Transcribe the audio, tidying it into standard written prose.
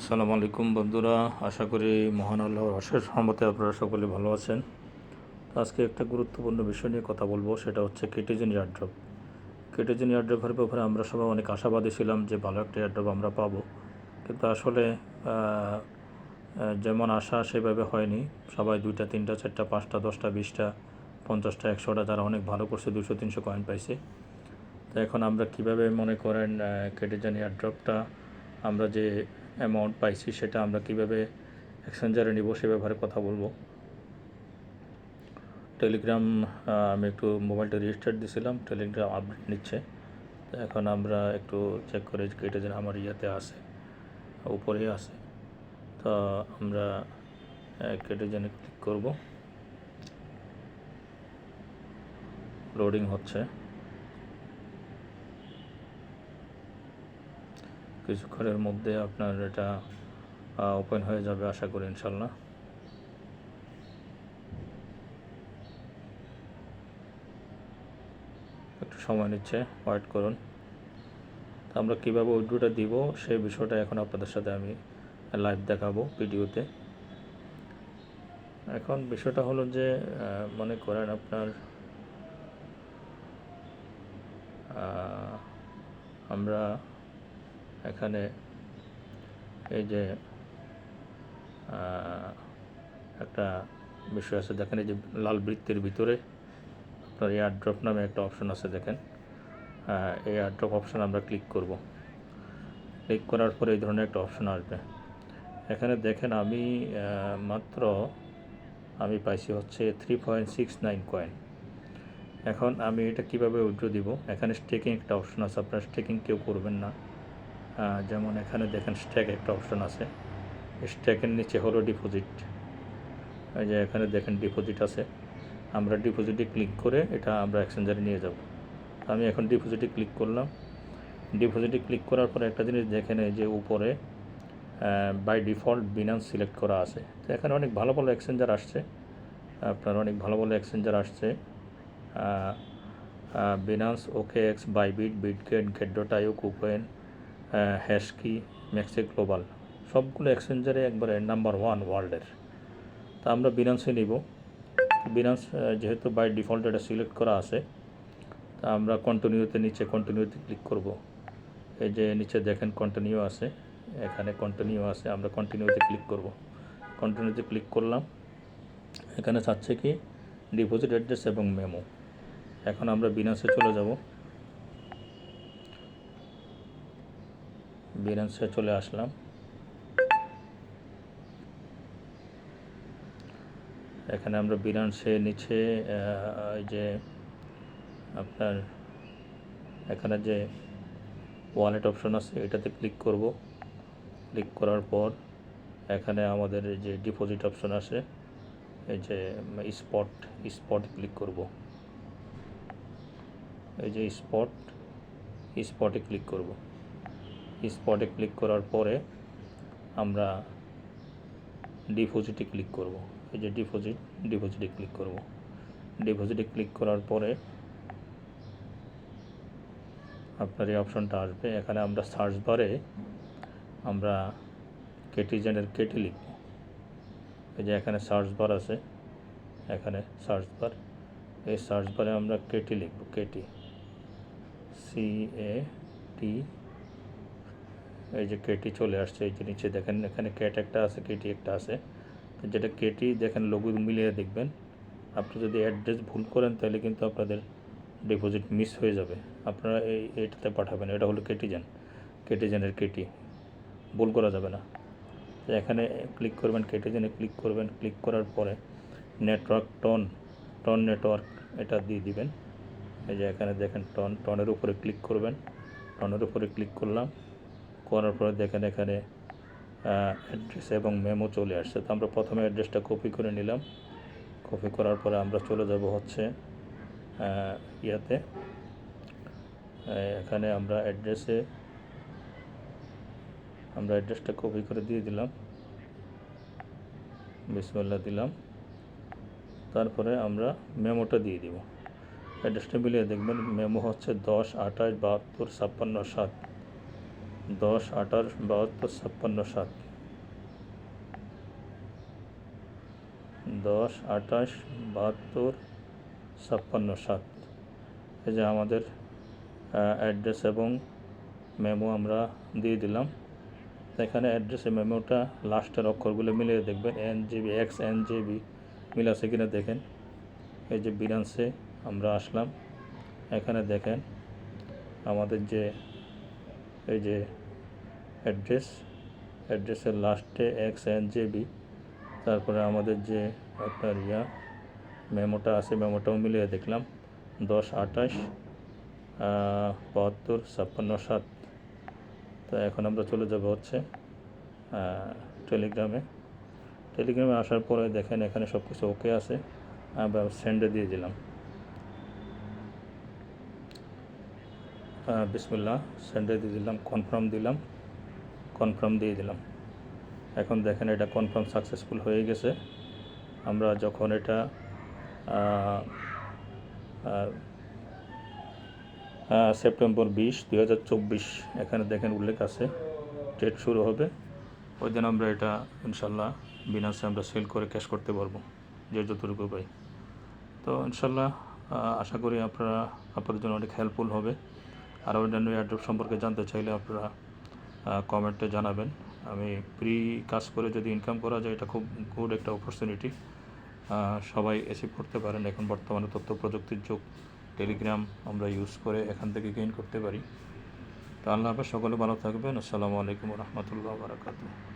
আসসালামু আলাইকুম বন্ধুরা, আশা করি মহান আল্লাহর অশেষ রহমতে আপনারা সকলে ভালো আছেন। তো আজকে একটা গুরুত্বপূর্ণ বিষয় নিয়ে কথা বলবো, সেটা হচ্ছে কেটিজেন এয়ারড্রপ। কেটিজেন এয়ারড্রপের ব্যাপারে আমরা সবাই অনেক আশাবাদী ছিলাম যে ভালো একটা এয়ারড্রপ আমরা পাবো, কিন্তু আসলে যেমন আশা সেভাবে হয়নি। সবাই 2টা 3টা 4টা 5টা 10টা 20টা 50টা 100টা যারা অনেক ভালো করছে 200-300 কয়েন পাইছে। তো এখন আমরা কিভাবে মনে করেন কেটিজেন এয়ারড্রপটা আমরা যে অ্যামাউন্ট পাইছি সেটা আমরা কিভাবে এক্সচেঞ্জারে নিব সে ব্যাপারে কথা বলবো। টেলিগ্রাম আমি একটু মোবাইলটা রেজিস্টার দিয়েছিলাম, টেলিগ্রাম আপডেট নিচ্ছে। তো এখন আমরা একটু চেক করে কেটিজেন আমার ইয়াতে আছে, উপরেই আছে। তো আমরা কেটিজেনে ক্লিক করব, লোডিং হচ্ছে, কিছুক্ষণের মধ্যে আপনার এটা ওপেন হয়ে যাবে আশা করি ইনশাল্লাহ। একটু সময় নিচ্ছে, ওয়েট করুন। তো আমরা কীভাবে উইথড্রটা দিব সেই বিষয়টা এখন আপনাদের সাথে আমি লাইভ দেখাবো ভিডিওতে। এখন বিষয়টা হলো যে মনে করেন আপনার আমরা এখানে এই যে একটা বিষয় আছে, দেখেন এই যে লাল বৃত্তের ভিতরে আপনার এয়ারড্রপ নামে একটা অপশন আছে, দেখেন এই এয়ারড্রপ অপশন আমরা ক্লিক করব। ক্লিক করার পরে এই ধরনের একটা অপশন আসবে। এখানে দেখেন আমি মাত্র পাইছি হচ্ছে 3.69 কয়েন। এখন আমি এটা কিভাবে উইথড্র দিব, এখানে স্টেকিং একটা অপশন আছে, আপনারা স্টেকিং কেউ করবেন না। যেমন এখানে দেখেন স্ট্যাক একটা অপশন আছে, স্ট্যাকের নিচে হলো ডিপোজিট। এই যে এখানে দেখেন ডিপোজিট আছে, আমরা ডিপোজিটে ক্লিক করে এটা আমরা এক্সচেঞ্জারে নিয়ে যাব। আমি এখন ডিপোজিটে ক্লিক করলাম। ডিপোজিটে ক্লিক করার পরে একটা জিনিস দেখেন, এই যে উপরে বাই ডিফল্ট বিনান্স সিলেক্ট করা আছে। তো এখানে অনেক ভালো ভালো এক্সচেঞ্জার আসছে, আপনার অনেক ভালো ভালো এক্সচেঞ্জার আসছে। Binance, OKX, Bybit, Bitget, Gate io, KuCoin, HashKey, Maxi Global, সবগুলো এক্সচেঞ্জারে একবারে নাম্বার 1 ওয়ার্ল্ডের। তা আমরা বিনান্সে নিব। বিনান্স যেহেতু বাই ডিফল্ট এটা সিলেক্ট করা আছে, তা আমরা কন্টিনিউতে নিচে কন্টিনিউতে ক্লিক করব। এই যে নিচে দেখেন কন্টিনিউ আছে, এখানে কন্টিনিউ আছে, আমরা কন্টিনিউতে ক্লিক করব। কন্টিনিউতে ক্লিক করলাম। এখানে চাচ্ছে কি ডিপোজিট অ্যাড্রেস এবং মেমো। এখন আমরা বিনান্সে চলে যাব। বিনান্সে চলে আসলাম। এখানে আমরা বিনান্সে নিচে এই যে আপনার এখানে যে ওয়ালেট অপশন আছে এটাতে ক্লিক করব। ক্লিক করার পর এখানে আমাদের যে ডিপোজিট অপশন আছে, এই যে স্পট ক্লিক করব। এই যে স্পটে ক্লিক করব। স্পটে ক্লিক করার পরে আমরা ডিপোজিটে ক্লিক করব। এই যে ডিপোজিটে ক্লিক করব। ডিপোজিটে ক্লিক করার পরে আপনার এই অপশনটা আসবে। এখানে আমরা সার্চ বারে আমরা কেটিজেনের কেটি লিখব। এই যে এখানে সার্চ বার আছে, এখানে সার্চ বার, এই সার্চ বারে আমরা কেটি লিখব, কেটি, CAT। এই যে কেটি চলে আসছে। এই যে নিচে দেখেন এখানে ক্যাট একটা আছে, কেটি একটা আছে। যেটা কেটি দেখেন লোগো মিলিয়ে দেখবেন। আপনি যদি অ্যাড্রেস ভুল করেন তাহলে কিন্তু আপনাদের ডিপোজিট মিস হয়ে যাবে। আপনারা এইটাতে পাঠাবেন, এটা হলো কেটিজেনের কেটি, ভুল করা যাবে না। তো এখানে ক্লিক করবেন, কেটিজেনে ক্লিক করবেন। ক্লিক করার পরে নেটওয়ার্ক টন নেটওয়ার্ক এটা দিয়ে দিবেন। এই যে এখানে দেখেন টনের উপরে ক্লিক করবেন। টনের উপরে ক্লিক করলাম, করার পরে দেখেন এখানে অ্যাড্রেস এবং মেমো চলে আসছে। তো আমরা প্রথমে অ্যাড্রেসটা কপি করে নিলাম। কপি করার পরে আমরা চলে যাব হচ্ছে ইয়াতে, এখানে আমরা অ্যাড্রেসটা কপি করে দিয়ে দিলাম, বিসমিল্লাহ দিলাম। তারপরে আমরা মেমোটা দিয়ে দিব। অ্যাড্রেসটা মিলিয়ে দেখবেন মেমো হচ্ছে 10 28 72 56 7, 10 28 72 56 7। 1028 72 56 7। এই যে আমাদের অ্যাড্রেস এবং মেমো আমরা দিয়ে দিলাম। তো এখানে অ্যাড্রেসে মেমোটা লাস্টের অক্ষরগুলো মিলিয়ে দেখবেন NJB XNJB মিল আছে কিনা দেখেন। এই যে বিনান্সে আমরা আসলাম, এখানে দেখেন আমাদের যে এই যে অ্যাড্রেসের লাস্টে XNJB, তারপরে আমাদের যে আপনার মেমোটা আছে মেমোটাও মিলিয়ে দেখলাম 1028 72 56 7। তো এখন আমরা চলে যাব হচ্ছে টেলিগ্রামে আসার পরে দেখেন এখানে সব কিছু ওকে আছে। আমরা সেন্ডে দিয়ে দিলাম। বিসমিল্লাহ, সেন্ডে দিয়ে দিলাম, কনফার্ম দিয়ে দিলাম। এখন দেখেন এটা কনফার্ম সাকসেসফুল হয়ে গেছে। আমরা যখন এটা সেপ্টেম্বর 20, 2024 এখানে দেখেন উল্লেখ আছে ট্রেড শুরু হবে, ওই দিন আমরা এটা ইনশাল্লাহ বিনান্সে আমরা সেল করে ক্যাশ করতে পারবো যে যতটুকু পাই। তো ইনশাল্লাহ আশা করি আপনাদের জন্য অনেক হেল্পফুল হবে। আর অন্যান্য এয়ারড্রপ সম্পর্কে জানতে চাইলে আপনারা কমেন্টে জানাবেন। আমি ফ্রি কাজ করে যদি ইনকাম করা যায় এটা খুব গুড একটা অপরচুনিটি, সবাই অ্যাচিভ করতে পারেন। এখন বর্তমানে তথ্য প্রযুক্তির যুগ, টেলিগ্রাম আমরা ইউজ করে এখান থেকে গেইন করতে পারি। তো আল্লাহ হাফেজ, সকলে ভালো থাকবেন। আসসালামু আলাইকুম ওয়া রাহমাতুল্লাহি ওয়া বারাকাতুহু।